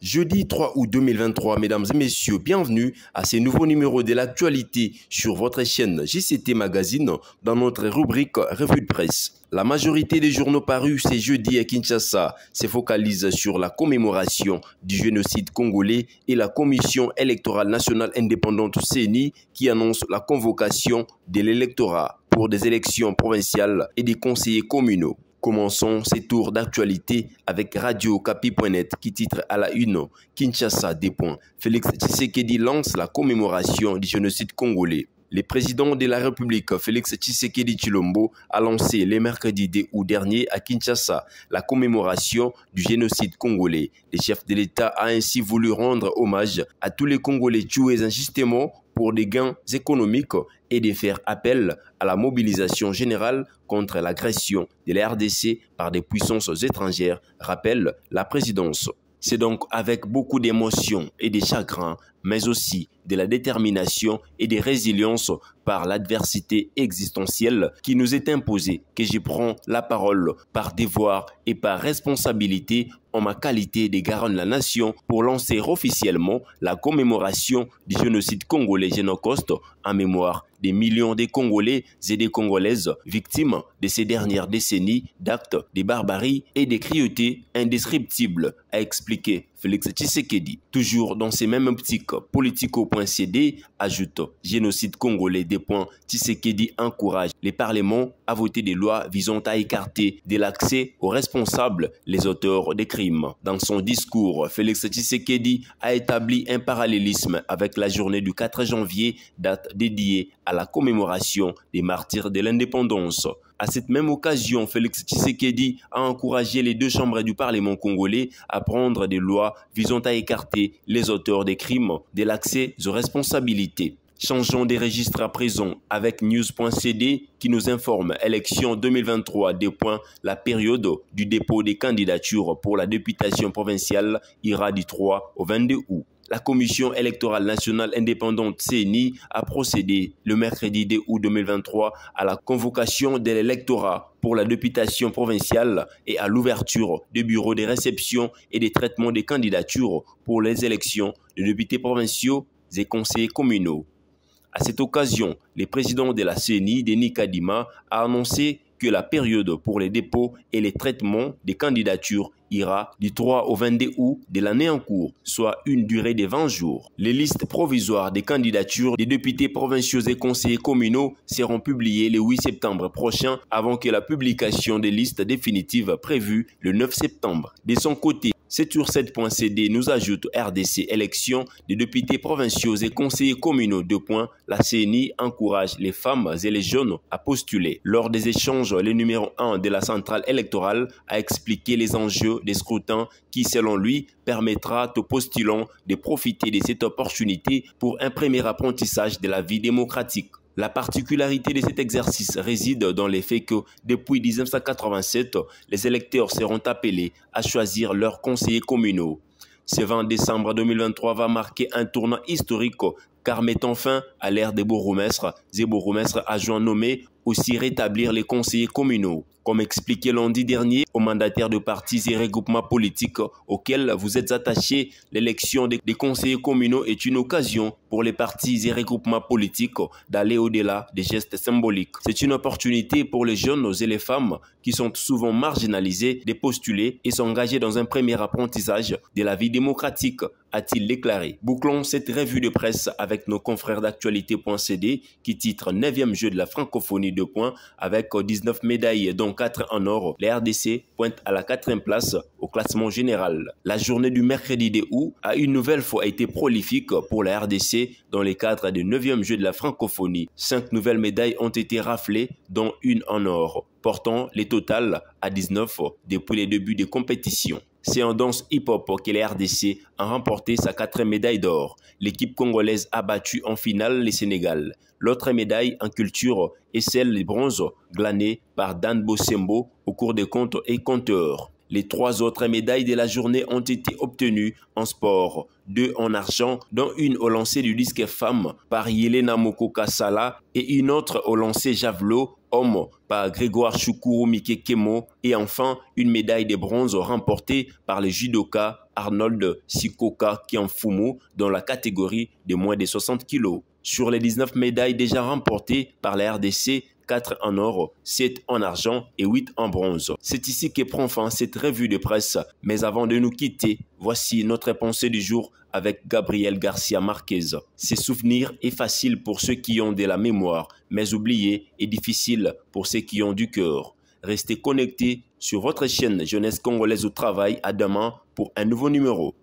Jeudi 3 août 2023, mesdames et messieurs, bienvenue à ce nouveau numéro de l'actualité sur votre chaîne JCT Magazine dans notre rubrique Revue de presse. La majorité des journaux parus ce jeudi à Kinshasa se focalise sur la commémoration du génocide congolais et la Commission électorale nationale indépendante CENI qui annonce la convocation de l'électorat pour des élections provinciales et des conseillers communaux. Commençons ces tours d'actualité avec Radio-Okapi.net qui titre à la une Kinshasa des points. Félix Tshisekedi lance la commémoration du génocide congolais. Le président de la République, Félix Tshisekedi Tshilombo, a lancé le mercredi 2 août dernier à Kinshasa la commémoration du génocide congolais. Le chef de l'État a ainsi voulu rendre hommage à tous les Congolais tués injustement pour des gains économiques et de faire appel à la mobilisation générale contre l'agression de la RDC par des puissances étrangères, rappelle la présidence. C'est donc avec beaucoup d'émotion et de chagrin, mais aussi de la détermination et de résilience par l'adversité existentielle qui nous est imposée que je prends la parole par devoir et par responsabilité en ma qualité de garant de la nation pour lancer officiellement la commémoration du génocide congolais Génocoste en mémoire des millions de Congolais et des Congolaises victimes de ces dernières décennies d'actes de barbarie et de cruauté indescriptibles, a expliqué Félix Tshisekedi. Toujours dans ces mêmes optiques, Politico.cd ajoute génocide congolais des points. Tshisekedi encourage les parlements à voter des lois visant à écarter de l'accès aux responsables les auteurs des crimes. Dans son discours, Félix Tshisekedi a établi un parallélisme avec la journée du 4 janvier, date dédiée à la commémoration des martyrs de l'indépendance. À cette même occasion, Félix Tshisekedi a encouragé les deux chambres du Parlement congolais à prendre des lois visant à écarter les auteurs des crimes de l'accès aux responsabilités. Changeons des registres à présent avec News.cd qui nous informe élection 2023 la période du dépôt des candidatures pour la députation provinciale ira du 3 au 22 août. La Commission électorale nationale indépendante CENI a procédé le mercredi 2 août 2023 à la convocation de l'électorat pour la députation provinciale et à l'ouverture des bureaux de réception et de traitement des candidatures pour les élections de députés provinciaux et conseillers communaux. À cette occasion, le président de la CENI, Denis Kadima, a annoncé que la période pour les dépôts et les traitements des candidatures ira du 3 au 22 août de l'année en cours, soit une durée de 20 jours. Les listes provisoires des candidatures des députés provinciaux et conseillers communaux seront publiées le 8 septembre prochain avant que la publication des listes définitives prévues le 9 septembre. De son côté, C'est-sur-7.cd nous ajoute RDC élections des députés provinciaux et conseillers communaux. La CENI encourage les femmes et les jeunes à postuler. Lors des échanges, le numéro 1 de la centrale électorale a expliqué les enjeux des scrutins qui, selon lui, permettra aux postulants de profiter de cette opportunité pour un premier apprentissage de la vie démocratique. La particularité de cet exercice réside dans le fait que, depuis 1987, les électeurs seront appelés à choisir leurs conseillers communaux. Ce 20 décembre 2023 va marquer un tournant historique car mettant fin à l'ère des bourgmestres et bourgmestres adjoints nommés, aussi rétablir les conseillers communaux. Comme expliqué lundi dernier aux mandataires de partis et regroupements politiques auxquels vous êtes attachés, l'élection des conseillers communaux est une occasion pour les partis et regroupements politiques d'aller au-delà des gestes symboliques. C'est une opportunité pour les jeunes et les femmes qui sont souvent marginalisés de postuler et s'engager dans un premier apprentissage de la vie démocratique, a-t-il déclaré. Bouclons cette revue de presse avec nos confrères d'actualité.cd qui titre 9e jeu de la francophonie avec 19 médailles dont 4 en or. Les RDC pointe à la 4e place au classement général. La journée du mercredi 2 août a une nouvelle fois été prolifique pour la RDC dans le cadre du 9e jeu de la francophonie. 5 nouvelles médailles ont été raflées dont une en or, portant les totals à 19 depuis les débuts des compétitions. C'est en danse hip-hop que les RDC a remporté sa 4e médaille d'or. L'équipe congolaise a battu en finale le Sénégal. L'autre médaille en culture est celle de bronze glanée par Dan Bosembo au cours des comptes et compteurs. Les 3 autres médailles de la journée ont été obtenues en sport. 2 en argent, dont une au lancer du disque femme par Yelena Moko-Kasala et une autre au lancer javelot homme par Grégoire Chukuru Mikekemo et enfin une médaille de bronze remportée par le judoka Arnold Sikoka Kianfumu dans la catégorie de moins de 60 kg. Sur les 19 médailles déjà remportées par la RDC, 4 en or, 7 en argent et 8 en bronze. C'est ici que prend fin cette revue de presse. Mais avant de nous quitter, voici notre pensée du jour avec Gabriel Garcia Marquez. Se souvenir est facile pour ceux qui ont de la mémoire, mais oublier est difficile pour ceux qui ont du cœur. Restez connectés sur votre chaîne Jeunesse Congolaise au Travail. À demain pour un nouveau numéro.